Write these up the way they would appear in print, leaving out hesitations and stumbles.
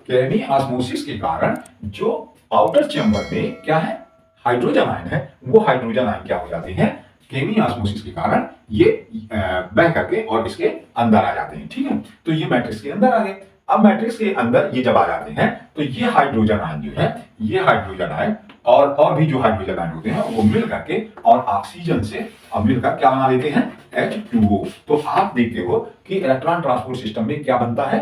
केमी ऑस्मोसिस के कारण जो आउटर चेंबर में क्या है, हाइड्रोजन आयन है, वो हाइड्रोजन आयन क्या हो जाते हैं, केमी ऑस्मोसिस के कारण ये बह करके और इसके अंदर आ जाते हैं। ठीक है, तो ये मैट्रिक्स के अंदर आ गए। अब मैट्रिक्स के अंदर ये जब आ जाते हैं तो ये हाइड्रोजन आयन जो है, ये हाइड्रोजन आयन और भी जो हाइड्रोजन आयन होते हैं वो मिल करके और ऑक्सीजन से अब मिलकर क्या बना देते हैं, H2O। तो आप देखते हो कि इलेक्ट्रॉन ट्रांसपोर्ट सिस्टम में क्या बनता है,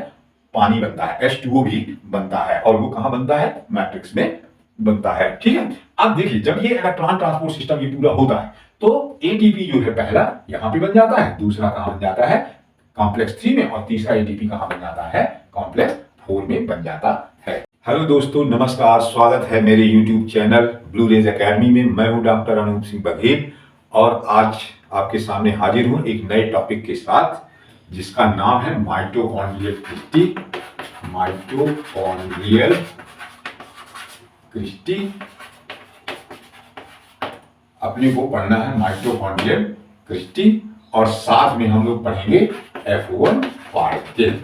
पानी बनता है, H2O भी बनता है, और वो कहां बनता है, मैट्रिक्स में बनता है। ठीक है, अब देखिए जब ये इलेक्ट्रॉन ट्रांसपोर्ट सिस्टम ये पूरा होता है तो एटीपी जो है पहला यहां पे बन जाता है, दूसरा कहां बन जाता है, कॉम्प्लेक्स 3 में, और तीसरा एटीपी कहां बन जाता है, कॉम्प्लेक्स 4 में बन जाता है। हेलो दोस्तों, नमस्कार, स्वागत है मेरे YouTube channel blue rays academy में। मैं हूं डॉक्टर अनूप सिंह बघेल और आज आपके सामने हाजिर हूं एक नए टॉपिक के साथ जिसका नाम है माइटोकॉन्ड्रियल क्रिस्टी। माइटोकॉन्ड्रियल क्रिस्टी अपने को पढ़ना है, माइटोकॉन्ड्रियल क्रिस्टी, और साथ में हम लोग पढ़ेंगे F1 particle.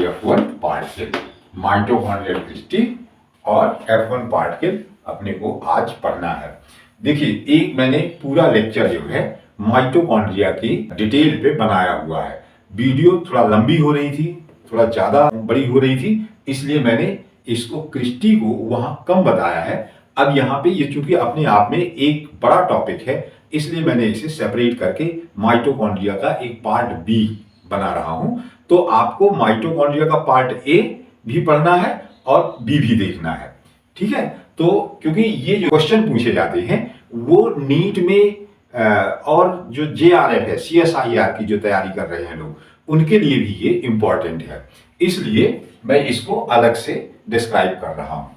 F1 particle, mitochondrial Christie और F1 पार्टिकल अपने को आज पढ़ना है। देखिए, एक मैंने पूरा लेक्चर जो है माइटोकॉन्ड्रिया की डिटेल पे बनाया हुआ है। वीडियो थोड़ा लंबी हो रही थी, थोड़ा ज्यादा बड़ी हो रही थी, इसलिए मैंने इसको क्रिस्टी को वहां कम बताया है। अब यहाँ पे ये चूंकि अपने आप में एक बड़ा टॉपिक है, इसलिए मैंने इसे सेपरेट करके माइटोकॉन्ड्रिया का एक पार्ट बी बना रहा हूं। तो आपको माइटोकॉन्ड्रिया का पार्ट ए भी पढ़ना है और बी भी देखना है। ठीक है, तो क्योंकि ये जो क्वेश्चन पूछे जाते हैं वो नीट में और जो JRF है, CSIR की जो तैयारी कर रहे हैं लोग, उनके लिए भी ये इंपॉर्टेंट है, इसलिए मैं इसको अलग से डिस्क्राइब कर रहा हूं।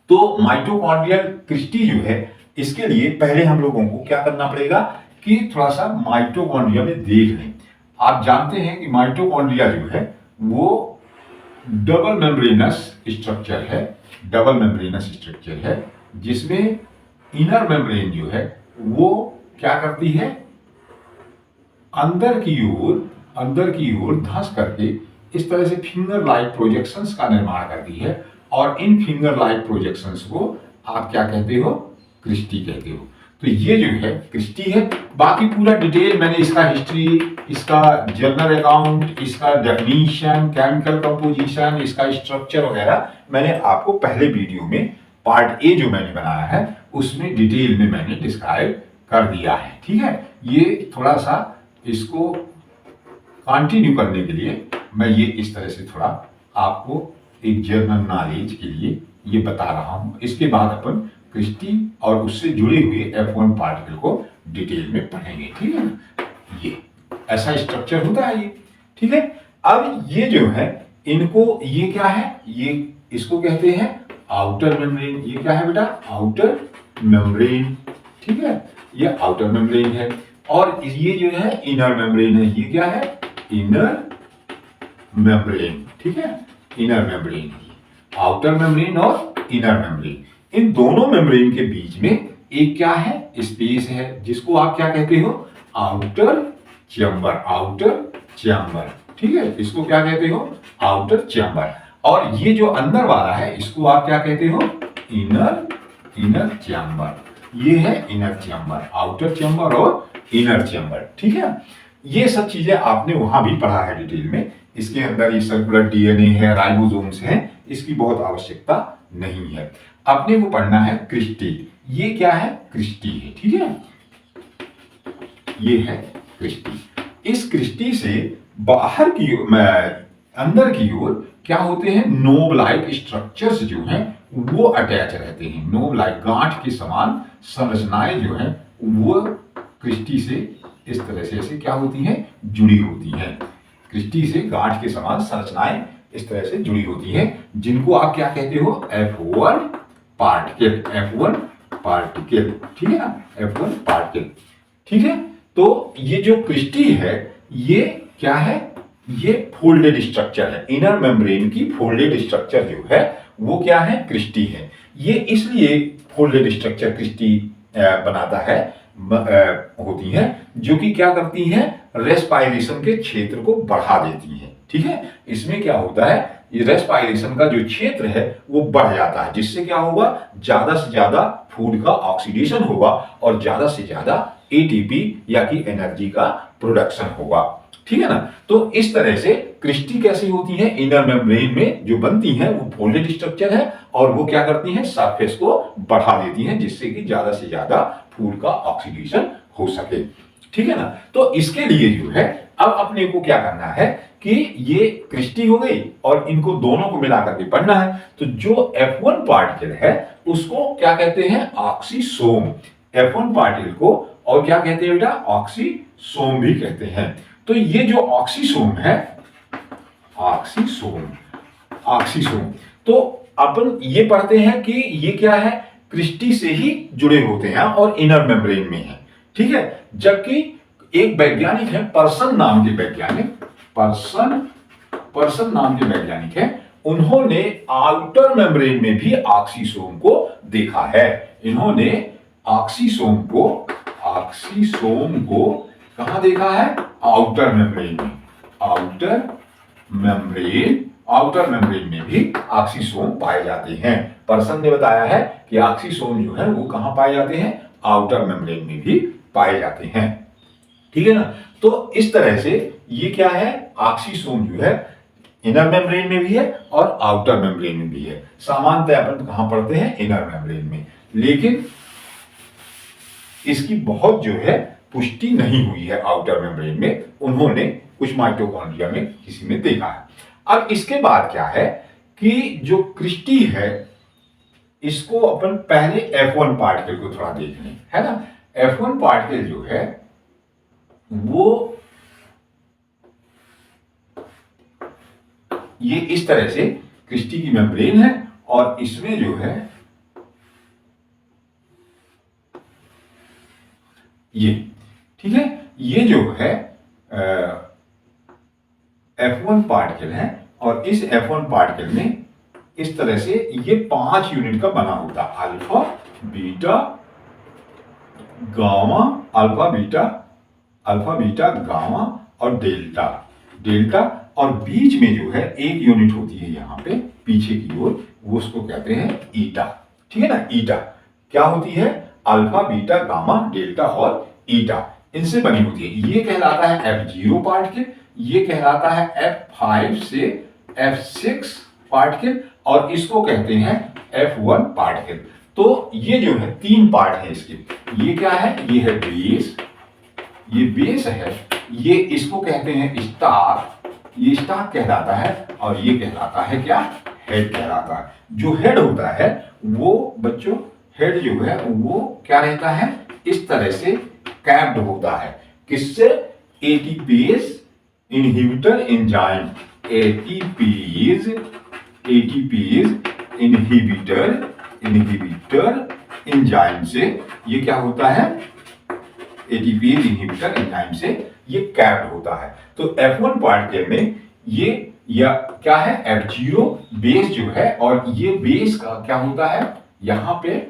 तो माइटोकॉन्ड्रियल क्रिस्टी जो है, इसके लिए पहले हम लोगों को क्या करना पड़ेगा कि थोड़ा सा माइटोकॉन्ड्रिया में देख लें। आप जानते हैं कि माइटोकॉन्ड्रिया जो है वो डबल मेम्ब्रेनस स्ट्रक्चर है, डबल मेम्ब्रेनस स्ट्रक्चर है, जिसमें इनर मेम्ब्रेन जो है वो क्या करती है, अंदर की ओर धंस करके इस तरह से फिंगर लाइक प्रोजेक्शंस का निर्माण करती है, और इन फिंगर लाइक प्रोजेक्शंस को आप क्या कहते हो, क्रिस्टी कहते हो। तो ये जो है क्रिस्टी है। बाकी पूरा डिटेल मैंने इसका हिस्ट्री, इसका जर्नल अकाउंट, इसका डेफिनेशन, केमिकल कंपोजिशन, इसका स्ट्रक्चर वगैरह मैंने आपको पहले वीडियो में पार्ट ए जो मैंने बनाया है उसमें डिटेल में मैंने डिस्क्राइब कर दिया है। ठीक है, ये थोड़ा सा इसको कंटिन्यू करने के लिए मैं ये इस तरह से थोड़ा आपको एक जनरल नॉलेज के लिए ये बता रहा हूं। इसके बाद अपन क्रिस्टी और उससे जुड़े हुए F1 पार्टिकल को डिटेल में पढ़ेंगे। ठीक है ना, ये ऐसा स्ट्रक्चर होता है ये। ठीक है, अब ये जो है इनको, ये क्या है, ये इसको कहते हैं आउटर मेम्ब्रेन। ये क्या है बेटा, आउटर मेम्ब्रेन। ठीक है, ये आउटर मेम्ब्रेन है, और ये जो है इनर मेम्ब्रेन है। ये क्या है, इनर मेम्ब्रेन। ठीक है, इनर मेम्ब्रेन, आउटर मेम्ब्रेन और इनर मेम्ब्रेन। इन दोनों मेम्ब्रेन के बीच में एक क्या है, स्पेस है, जिसको आप क्या कहते हो, आउटर चैम्बर। आउटर चैम्बर, ठीक है, इसको क्या कहते हो, आउटर चैम्बर। और ये जो अंदर वाला है इसको आप क्या कहते हो, इनर चैम्बर। ये है इनर चैम्बर, आउटर चैम्बर और इनर चैम्बर। ठीक है, ये सब चीजें आपने वहां भी पढ़ा है डिटेल में। इसके अंदर ये सर्कुलर DNA है, राइबोसोम्स हैं, इसकी बहुत आवश्यकता नहीं है। अपने को पढ़ना है क्रिस्टी। ये क्या है, क्रिस्टी है। ठीक है, ये है क्रिस्टी। इस क्रिस्टी से बाहर की अंदर की ओर क्या होते हैं, नोब लाइक स्ट्रक्चर्स जो हैं वो अटैच रहते हैं। नोब लाइक, गांठ के समान संरचनाएं जो हैं वो क्रिस्टी से इस तरह से ऐसे क्या होती हैं, जुड़ी होती हैं। क्रिस्टी से गांठ के समान संरचनाएं इस तरह से जुड़ी होती हैं, जिनको आप क्या कहते हो, F1 पार्टिकल। F1 पार्टिकल, ठीक है ना, F1 पार्टिकल। ठीक है, तो ये जो क्रिस्टी है ये क्या है, ये फोल्डेड स्ट्रक्चर है। इनर मेम्ब्रेन की फोल्डेड स्ट्रक्चर जो है वो क्या है, क्रिस्टी है। ये इसलिए फोल्डेड स्ट्रक्चर क्रिस्टी बनाता है, होती हैं, जो कि क्या करती हैं, रेस्पायरेशन के क्षेत्र को बढ़ा देती हैं। ठीक है। इसमें क्या होता है, ये रेस्पिरेशन का जो क्षेत्र है वो बढ़ जाता है, जिससे क्या होगा, ज्यादा से ज्यादा फूड का ऑक्सीडेशन होगा और ज्यादा से ज्यादा एटीपी या कि एनर्जी का प्रोडक्शन होगा। ठीक है ना। तो इस तरह से क्रिस्टी कैसी होती है, इनर मेम्ब्रेन में जो बनती है वो फोल्डेड स्ट्रक्चर है और वो क्या करती है, सरफेस को बढ़ा देती है, जिससे कि ज्यादा से ज्यादा फूड का ऑक्सीडेशन हो सके। ठीक है ना। तो इसके लिए जो है अब अपने को क्या करना है कि ये क्रिस्टी हो गई और इनको दोनों को मिलाकर के पढ़ना है। तो जो F1 पार्टिकल है उसको क्या कहते हैं, ऑक्सीसोम। F1 पार्टिकल को और क्या कहते हैं बेटा, ऑक्सीसोम भी कहते हैं। तो ये जो ऑक्सीसोम है, ऑक्सीसोम, ऑक्सीसोम, तो अपन ये पढ़ते हैं कि ये क्या है, क्रिस्टी से ही जुड़े होते हैं और इनर मेम्ब्रेन में है। ठीक है। जबकि एक वैज्ञानिक है, पर्सन नाम के वैज्ञानिक, पर्सन नाम के वैज्ञानिक है, उन्होंने आउटर मेम्ब्रेन में भी ऑक्सीसोम को देखा है। इन्होंने ऑक्सीसोम को कहां देखा है, आउटर मेम्ब्रेन में। आउटर मेम्ब्रेन में भी ऑक्सीसोम पाए जाते हैं। पर्सन ने बताया है कि ऑक्सीसोम जो है वो कहां पाए जाते हैं, आउटर मेम्ब्रेन में भी पाए जाते हैं। ठीक है ना। तो इस तरह से ये क्या है, ऑक्सीसोम जो है इनर मेम्ब्रेन में भी है और आउटर मेम्ब्रेन में भी है। सामान्यतः अपन कहां पढ़ते हैं, इनर मेम्ब्रेन में, लेकिन इसकी बहुत जो है पुष्टि नहीं हुई है आउटर मेम्ब्रेन में। उन्होंने कुछ माइटोकॉन्ड्रिया में किसी में देखा है। अब इसके बाद क्या है कि जो क्रिस्टी है इसको अपन पहले F1 पार्टिकल को थोड़ा देख लें, है ना। F1 पार्टिकल जो है वो ये इस तरह से क्रिस्टी की मेम्ब्रेन है और इसमें जो है ये, ठीक है, ये जो है F1 पार्टिकल है और इस F1 पार्टिकल में इस तरह से ये 5 यूनिट का बना होता है, alpha beta gamma, alpha beta gamma और डेल्टा और बीच में जो है एक यूनिट होती है यहाँ पे पीछे की ओर, वो उसको कहते हैं ईटा। ठीक है ना। ईटा क्या होती है, अल्फा बीटा गामा डेल्टा और ईटा, इनसे बनी होती है। ये कहलाता है F0 पार्टिकल, ये कहलाता है F5 से F6 पार्टिकल और इसको कहते हैं F1 पार्टिकल। तो ये जो है 3 पार्ट है इसके। ये क्या है, ये है बेस, ये बेस है, ये इसको कहते हैं स्टार, ये स्टार कहलाता है और ये कहलाता है क्या, हेड कहलाता है। जो हेड होता है वो बच्चों, हेड जो है वो क्या रहता है, इस तरह से कैप्ड होता है, किससे, ATPase inhibitor enzyme, ATPase inhibitor enzyme से ये क्या होता है, एटीपेज इनहिबिटर एंजाइम से ये कैप्ड होता है। तो F1 पार्टिकल में ये या क्या है, F0 बेस जो है और ये बेस का क्या होता है, यहां पे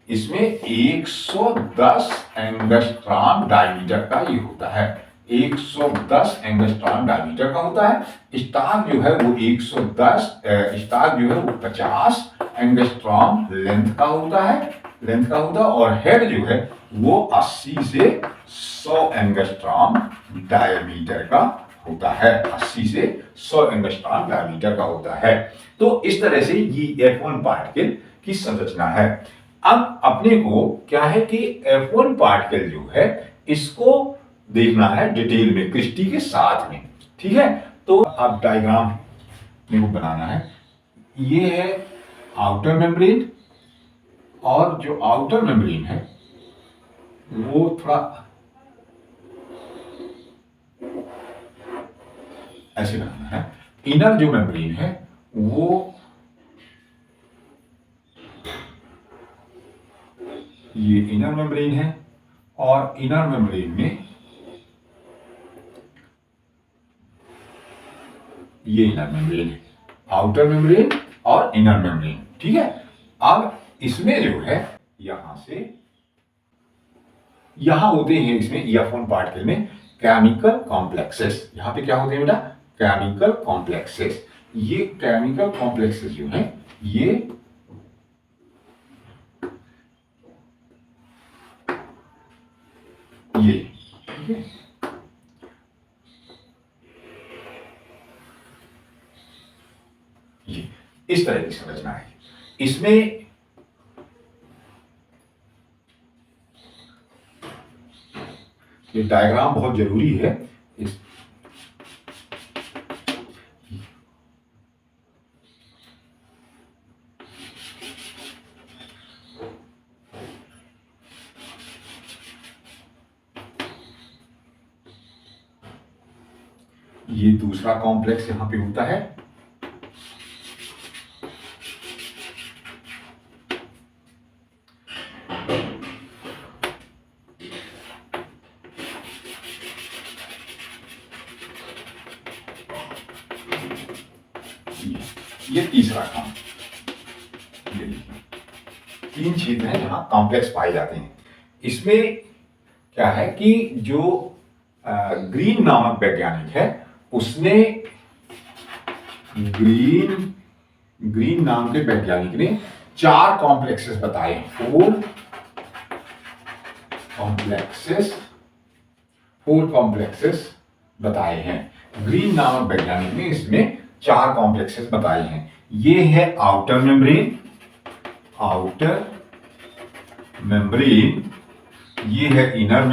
इसमें 110 एंगस्ट्रॉम डायमीटर का ये होता है, 110 एंगस्ट्रॉम डायमीटर का होता है। स्टार जो है वो 110, स्टार जो है वो 50 एंगस्ट्रॉम लेंथ का होता है और हेड जो है वो 80 से 100 एंगस्ट्रॉम डायमीटर का होता है, 80 से 100 एंगस्ट्रॉम डायमीटर का होता है। तो इस तरह से ये F1 पार्टिकल की संरचना है। अब अपने को क्या है कि F1 पार्टिकल जो है इसको देखना है डिटेल में क्रिस्टी के साथ में। ठीक है। तो अब डायग्राम मेरे को बनाना है। ये है आउटर मेम्ब्रेन और जो आउटर मेम्ब्रेन है वो थोड़ा ऐसे बनाना है। इनर जो मेम्ब्रेन है वो ये इनर मेम्ब्रेन है और इनर मेम्ब्रेन में ये इनर मेम्ब्रेन है, आउटर मेम्ब्रेन और इनर मेम्ब्रेन। ठीक है। अब इसमें जो है यहां से यहां होते हैं इसमें F1 पार्टिकल में केमिकल कॉम्प्लेक्सेस। यहां पे क्या होते हैं बेटा, केमिकल कॉम्प्लेक्सेस। ये केमिकल कॉम्प्लेक्सेस जो हैं ये ठीक है, ये इस तरह की संरचना है। इसमें ये डायग्राम बहुत जरूरी है। इस ये दूसरा कॉम्प्लेक्स यहां पे होता है। ये तीसरा काम, ये तीन क्षेत्र हैं जहां कॉम्प्लेक्स पाए जाते हैं। इसमें क्या है कि जो ग्रीन नामक वैज्ञानिक है उसने ग्रीन नाम के वैज्ञानिक ने 4 कॉम्प्लेक्सेस बताए, 4 कॉम्प्लेक्सेस बताए हैं। ग्रीन नामक वैज्ञानिक ने इसमें 4 कॉम्प्लेक्सेस बताए हैं। ये है आउटर मेम्ब्रेन, ये है इनर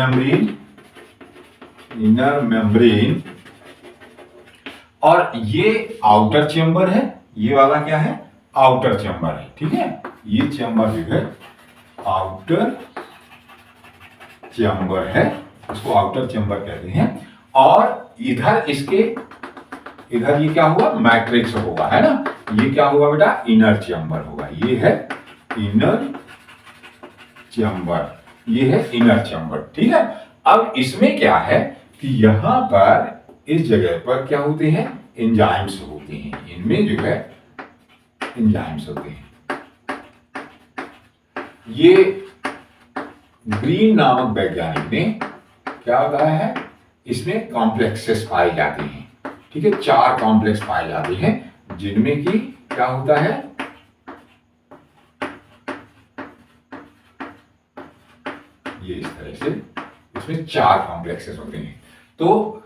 मेम्ब्रेन, और ये आउटर चेंबर है। ये वाला क्या है? आउटर चेंबर है। ठीक है, ये चेंबर जो है आउटर चेंबर है, उसको आउटर चेंबर कहते हैं। और इधर ये क्या हुआ? मैट्रिक्स होगा, है ना। ये क्या हुआ बेटा? इनर चेंबर होगा। ये है इनर चेंबर, ये है इनर चेंबर। ठीक है, अब इसमें क्या है कि यहां पर इस जगह पर क्या होते हैं? एंजाइम्स होते हैं। इनमें जो है एंजाइम्स होते हैं। ये ग्रीन नामक वैज्ञानिक ने क्या बताया है? इसमें कॉम्प्लेक्सेस पाए जाते हैं। ठीक है, 4 कॉम्प्लेक्स पाए जाते हैं जिनमें कि क्या होता है? ये इस तरह से इसमें 4 कॉम्प्लेक्सेस होते हैं। तो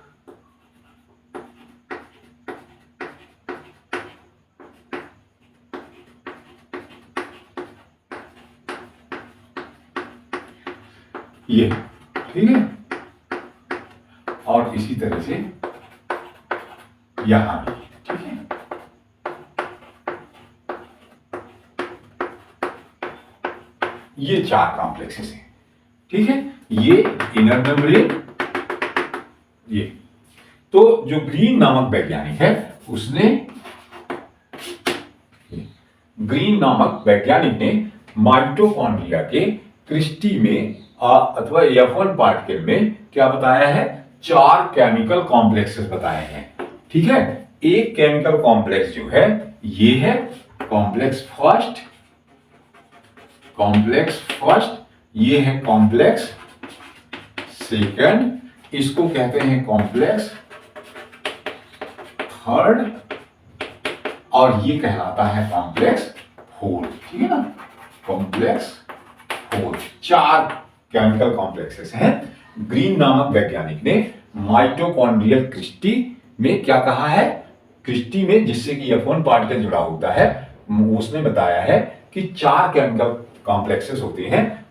ये ठीक है, और इसी तरह से यहां भी। ठीक है, ये 4 कॉम्प्लेक्सेस हैं। ठीक है, ये इनर मेम्ब्रेन, ये तो जो ग्रीन नामक वैज्ञानिक है उसने माइटोकॉन्ड्रिया के क्रिस्टी में अथवा F1 पार्टिकल में क्या बताया है? 4 केमिकल कॉम्प्लेक्सेस बताए हैं। ठीक है, एक केमिकल कॉम्प्लेक्स जो है ये है कॉम्प्लेक्स फर्स्ट, ये है कॉम्प्लेक्स सेकंड, इसको कहते हैं कॉम्प्लेक्स थर्ड, और ये कहलाता है कॉम्प्लेक्स फोर्थ। ठीक है ना, कॉम्प्लेक्स फोर्थ। 4 केमिकल कॉम्प्लेक्सेस हैं। ग्रीन नामक वैज्ञानिक ने माइटोकॉन्ड्रियल क्रिस्टी में क्या कहा है? क्रिस्टी में जिससे कि F1 पार्टिकल जुड़ा होता है, उसने बताया है कि 4 केमिकल कॉम्प्लेक्सेस होते हैं,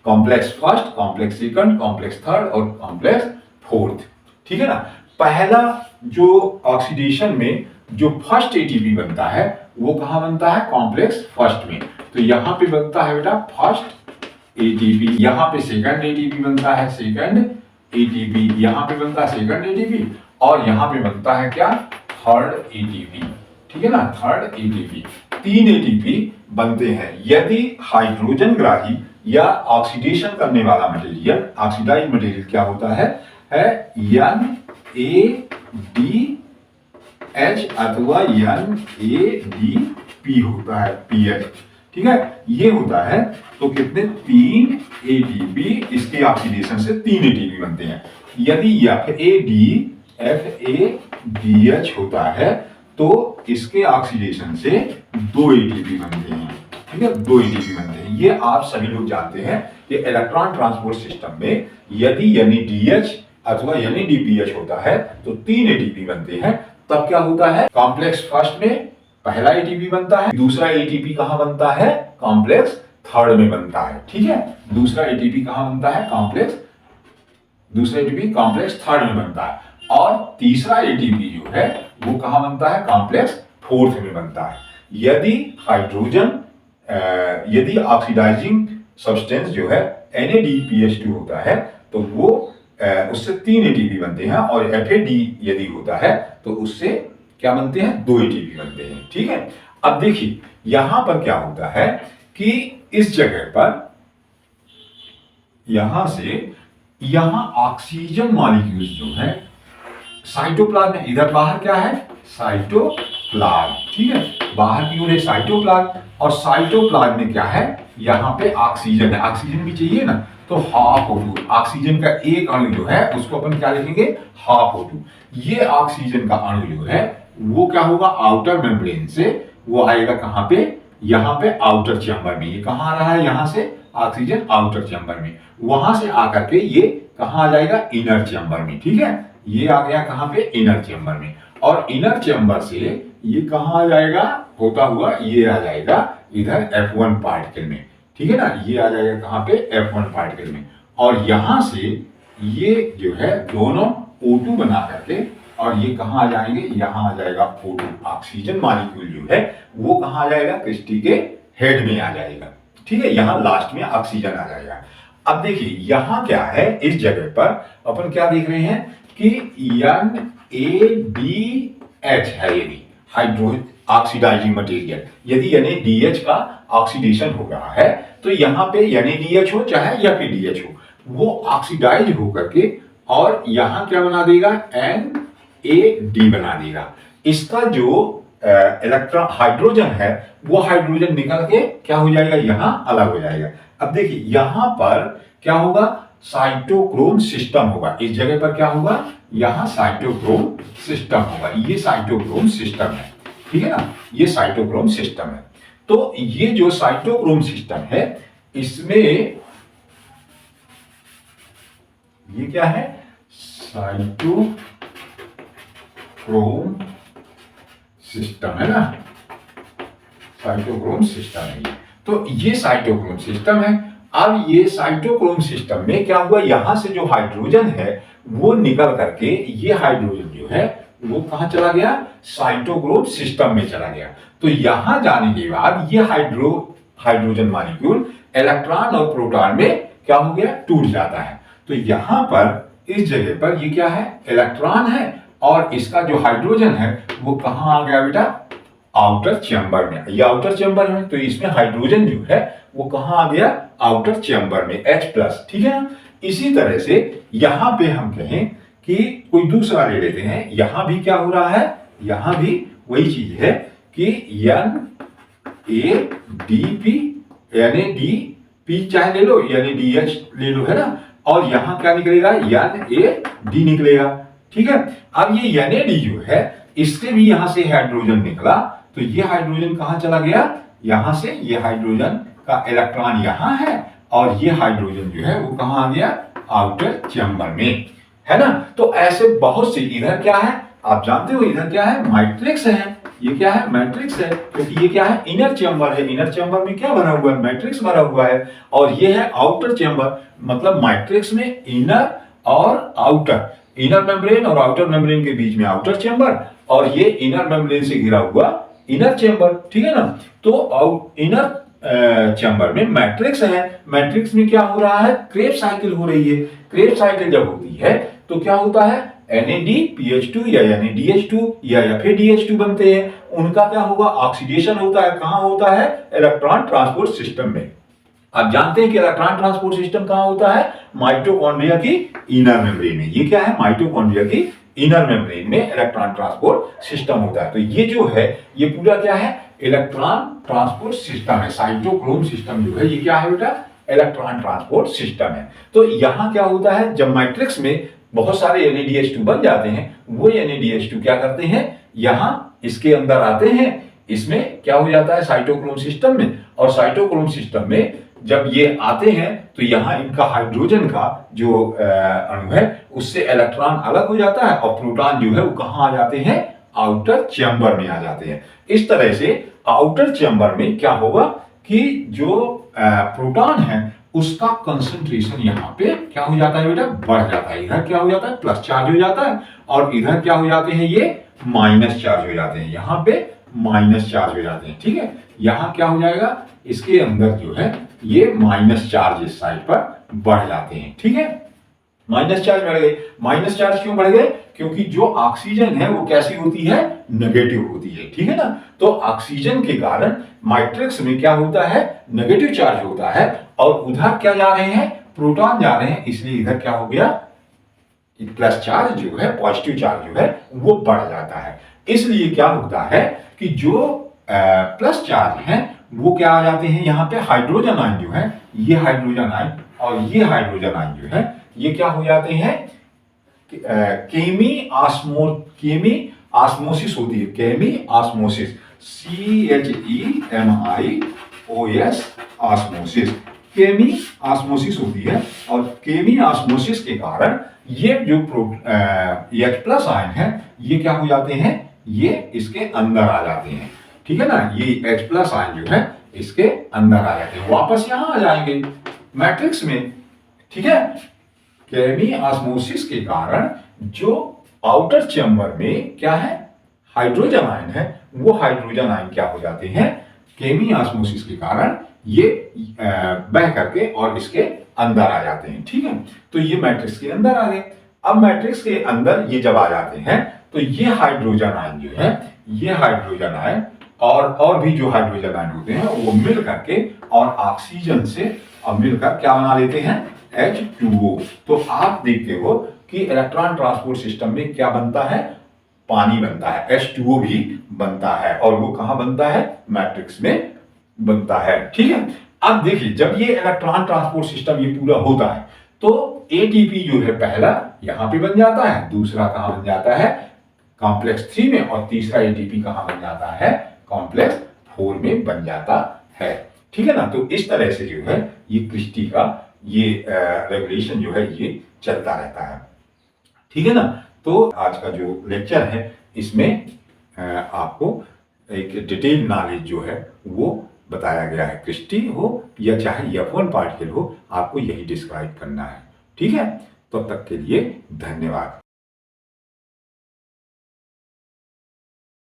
complex first, complex second, complex third और कॉम्प्लेक्स फोर्थ। ठीक है ना। पहला जो ऑक्सीडेशन में जो फर्स्ट एटीपी बनता है वो कहां बनता है? कॉम्प्लेक्स फर्स्ट में। तो यहां पे बनता है बेटा फर्स्ट एटीपी, यहां पे सेकंड एटीपी बनता है, सेकंड एटीपी, यहां पे बनता है सेकंड एटीपी, और यहां पे बनता है क्या? Third ATP. ठीक है ना, थर्ड एटीपी। 3 एटीपी बनते हैं यदि हाइड्रोजन ग्राही या ऑक्सीडेशन करने वाला मटेरियल, ऑक्सीडाइज मटेरियल क्या होता है NaDH अथवा NADP होता है, पीएच। ठीक है, ये होता है तो कितने? 3 एटीपी, इसके ऑक्सीडेशन से 3 एटीपी बनते हैं। यदि BH होता है तो इसके ऑक्सीडेशन से 2 ATP बनते हैं। ठीक है, 2 ATP बनते हैं। ये आप सभी लोग जानते हैं कि इलेक्ट्रॉन ट्रांसपोर्ट सिस्टम में यदि NADH अथवा NADPH होता है तो 3 ATP बनते हैं। तब क्या होता है, कॉम्प्लेक्स फर्स्ट में पहला ATP बनता है, दूसरा ATP कहां बनता है, कॉम्प्लेक्स थर्ड में बनता है। ठीक है, दूसरा ATP कहां बनता है, दूसरा ATP कॉम्प्लेक्स थर्ड में बनता है, और तीसरा ATP जो है वो कहां बनता है, कॉम्प्लेक्स फोर्थ में बनता है। यदि ऑक्सीडाइजिंग सब्सटेंस जो है NADPH2 होता है तो वो उससे 3 ATP बनते हैं, और FAD यदि होता है तो उससे क्या बनते हैं, 2 ATP बनते हैं। ठीक है, अब देखिए यहां पर क्या होता है कि इस जगह पर यहां से यहां ऑक्सीजन मॉलिक्यूल्स जो है साइटोप्लाज्म में, इधर बाहर क्या है, साइटोप्लाज्म। ठीक है, बाहर की ओर है साइटोप्लाज्म, और साइटोप्लाज्म में क्या है, यहाँ पे ऑक्सीजन है। ऑक्सीजन भी चाहिए ना, तो हाफ O2, ऑक्सीजन का एक अणु जो है उसको अपन क्या लिखेंगे, हाफ O2। ये ऑक्सीजन का अणु जो है वो क्या होगा, आउटर मेम्ब्रेन से वो आएगा कहां पे, यहाँ पे आउटर चैम्बर में। ये कहां आ रहा है, यहां से ऑक्सीजन आउटर चैम्बर में, वहां से आकर के ये कहां आ जाएगा, इनर चैम्बर में। ठीक है, ये आ गया कहां पे, इनर चैम्बर में, और इनर चैम्बर से ये कहां आ जाएगा, होता हुआ ये आ जाएगा इधर F1 पार्टिकल में। ठीक है ना, ये आ जाएगा कहां पे, F1 पार्टिकल में, और यहां से ये जो है दोनों O2 बना करके, और ये कहां आ जाएंगे, यहां आ जाएगा O2, ऑक्सीजन मॉलिक्यूल जो है वो कहां आ जाएगा, क्रिस्टी के हेड में आ जाएगा। ठीक है, यहां लास्ट में ऑक्सीजन आ जाएगा। अब देखिए यहां क्या है, इस जगह पर अपन क्या देख रहे हैं कि NADH है, यदि हाइड्रोजन ऑक्सीडाइजिंग मटेरियल, यदि NADH का ऑक्सीडेशन हो रहा है तो यहाँ पे NADH हो चाहे FADH हो, वो ऑक्सीडाइज होकर के और यहाँ क्या बना देगा, NAD बना देगा। इसका जो इलेक्ट्रॉन हाइड्रोजन है वो हाइड्रोजन निकल के क्या हो जाएगा, यहाँ अलग हो जाएगा। अब देखिए यहाँ पर क्या होगा, साइटोक्रोम सिस्टम होगा। इस जगह पर क्या होगा, यहाँ साइटोक्रोम सिस्टम होगा। ये साइटोक्रोम सिस्टम है। ठीक है ना, ये साइटोक्रोम सिस्टम है। तो ये जो साइटोक्रोम सिस्टम है इसमें ये क्या है, साइटोक्रोम सिस्टम है ना, साइटोक्रोम सिस्टम है ये। तो ये साइटोक्रोम सिस्टम है। अब ये साइटोक्रोम सिस्टम में क्या हुआ, यहां से जो हाइड्रोजन है वो निकल करके ये हाइड्रोजन जो है वो कहां चला गया, साइटोक्रोम सिस्टम में चला गया। तो यहां जाने के बाद ये हाइड्रोजन मॉलिक्यूल इलेक्ट्रॉन और प्रोटॉन में क्या हो गया, टूट जाता है। तो यहां पर इस जगह पर ये क्या है, इलेक्ट्रॉन है, और इसका जो हाइड्रोजन है वो कहां आ गया बेटा, आउटर चैम्बर में। ये आउटर चैम्बर में, तो इसमें हाइड्रोजन जो है वो कहां आ गया, आउटर चैम्बर में, H+। ठीक है ना, इसी तरह से यहां पे हम कहें कि कोई दूसरा ले लेते हैं, यहां भी क्या हो रहा है, यहां भी वही चीज है कि NADP चाहे ले लो, NADH ले लो, है ना, और यहां क्या निकलेगा, NAD निकलेगा। ठीक है, अब ये NAD जो है इससे भी यहां से हाइड्रोजन निकला, तो ये हाइड्रोजन कहां चला गया, यहां से ये हाइड्रोजन का इलेक्ट्रॉन यहां है, और ये हाइड्रोजन जो है वो कहां आ गया, आउटर चैम्बर में, है ना। तो ऐसे बहुत से, इधर क्या है आप जानते हो, इधर क्या है, मैट्रिक्स है। ये क्या है, मैट्रिक्स है, क्योंकि ये क्या है, इनर चैम्बर है। इनर चैम्बर में क्या बना हुआ है, मैट्रिक्स बना हुआ है, और ये है आउटर चैम्बर। मतलब मैट्रिक्स में इनर और आउटर, इनर मेम्ब्रेन और आउटर मेम्ब्रेन के बीच में आउटर चैम्बर, और ये इनर मेम्ब्रेन से घिरा हुआ इनर चैम्बर। ठीक है ना, तो इनर चैम्बर में मैट्रिक्स है। मैट्रिक्स में क्या हो रहा है, क्रेब साइकिल हो रही है। क्रेब साइकिल जब होती है तो क्या होता है, NADPH2 या NADH2 या FADH2 बनते हैं। उनका क्या होगा, ऑक्सीडेशन होता है। कहां होता है, इलेक्ट्रॉन ट्रांसपोर्ट सिस्टम में। आप जानते हैं कि इलेक्ट्रॉन ट्रांसपोर्ट सिस्टम कहां होता है, माइटोकॉन्ड्रिया की इनर मेम्ब्रेन में। ये क्या है, माइटोकॉन्ड्रिया की इनर मेम्ब्रेन में इलेक्ट्रॉन ट्रांसपोर्ट सिस्टम होता है। तो ये जो है ये पूरा क्या है, इलेक्ट्रॉन ट्रांसपोर्ट सिस्टम है। साइटोक्रोम सिस्टम जो है ये क्या है बेटा, इलेक्ट्रॉन ट्रांसपोर्ट सिस्टम है। तो यहां क्या होता है, जब मैट्रिक्स में बहुत सारे NADH2 बन जाते हैं, वो NADH2 क्या करते हैं, यहाँ इसके अंदर आते हैं, इसमें क्या हो जाता है साइटोक्रोम सिस्टम में, और साइटोक्रोम सिस्टम में जब ये आते हैं तो यहाँ इनका हाइड्रोजन का जो अणु है उससे इलेक्ट्रॉन अलग हो जाता है और प्रोटॉन जो है वो कहाँ आ जाते हैं, आउटर चैम्बर में आ जाते हैं। इस तरह से आउटर चैम्बर में क्या होगा कि जो प्रोटॉन है उसका कंसंट्रेशन यहाँ पे क्या हो जाता है बेटा, बढ़ जाता है। इधर क्या हो जाता है, प्लस चार्ज हो जाता है, और इधर क्या हो जाते हैं, ये माइनस चार्ज हो जाते हैं, यहाँ पे माइनस चार्ज हो जाते हैं। ठीक है, यहाँ क्या हो जाएगा, इसके अंदर जो है ये माइनस चार्ज इस साइड पर बढ़ जाते हैं। ठीक है, माइनस चार्ज बढ़ गए। माइनस चार्ज क्यों बढ़ गए, क्योंकि जो ऑक्सीजन है वो कैसी होती है, नेगेटिव होती है। ठीक है ना, तो ऑक्सीजन के कारण मैट्रिक्स में क्या होता है, नेगेटिव चार्ज होता है, और उधर क्या जा रहे हैं, प्रोटॉन जा रहे हैं, इसलिए इधर क्या हो गया, प्लस चार्ज जो है, पॉजिटिव चार्ज जो है वो बढ़ जाता है। इसलिए क्या होता है कि जो प्लस चार्ज है वो क्या आ जाते हैं, यहाँ पे हाइड्रोजन आयन जो है, ये हाइड्रोजन आयन और ये हाइड्रोजन आयन जो है ये क्या हो जाते हैं, केमी ऑस्मोसिस होती है, केमी ऑस्मोसिस, CHEMIOS ऑस्मोसिस, केमी ऑस्मोसिस होती है। और केमी ऑस्मोसिस के कारण ये जो H+ आयन है ये क्या हो जाते हैं, ये इसके अंदर आ जाते हैं। ठीक है ना, ये H+ आयन जो है इसके अंदर आ जाते हैं, वापस यहां आ जाएंगे मैट्रिक्स में। ठीक है, केमी ऑस्मोसिस के कारण जो आउटर चैम्बर में क्या है, हाइड्रोजन आयन है, वो हाइड्रोजन आयन क्या हो जाते हैं, केमी ऑस्मोसिस के कारण ये बह करके और इसके अंदर आ जाते हैं। ठीक है, तो ये मैट्रिक्स के अंदर आ गए। अब मैट्रिक्स के अंदर ये जब आ जाते हैं तो ये हाइड्रोजन आयन जो है, ये हाइड्रोजन आयन और भी जो हाइड्रोजन आयन होते हैं वो मिल करके और ऑक्सीजन से अब मिलकर क्या बना लेते हैं, H2O। तो आप देखते हो कि इलेक्ट्रॉन ट्रांसपोर्ट सिस्टम में क्या बनता है, पानी बनता है, H2O भी बनता है, और वो कहां बनता है, मैट्रिक्स में बनता है। ठीक है, अब देखिए जब ये इलेक्ट्रॉन ट्रांसपोर्ट सिस्टम ये पूरा होता है तो ATP जो है पहला यहां पे बन जाता है, दूसरा कहां बन जाता है, कॉम्प्लेक्स 3 में, और तीसरा ATP कहां बन जाता है, कॉम्प्लेक्स 4 में बन जाता है। ठीक है ना, तो इस तरह से जो है ये क्रिस्टी का ये रेगुलेशन जो है ये चलता रहता है। ठीक है ना, तो आज का जो लेक्चर है इसमें आपको एक डिटेल नॉलेज जो है वो बताया गया है। क्रिस्टी हो या चाहे F1 पार्टिकल हो, आपको यही डिस्क्राइब करना है। ठीक है, तब तक के लिए धन्यवाद।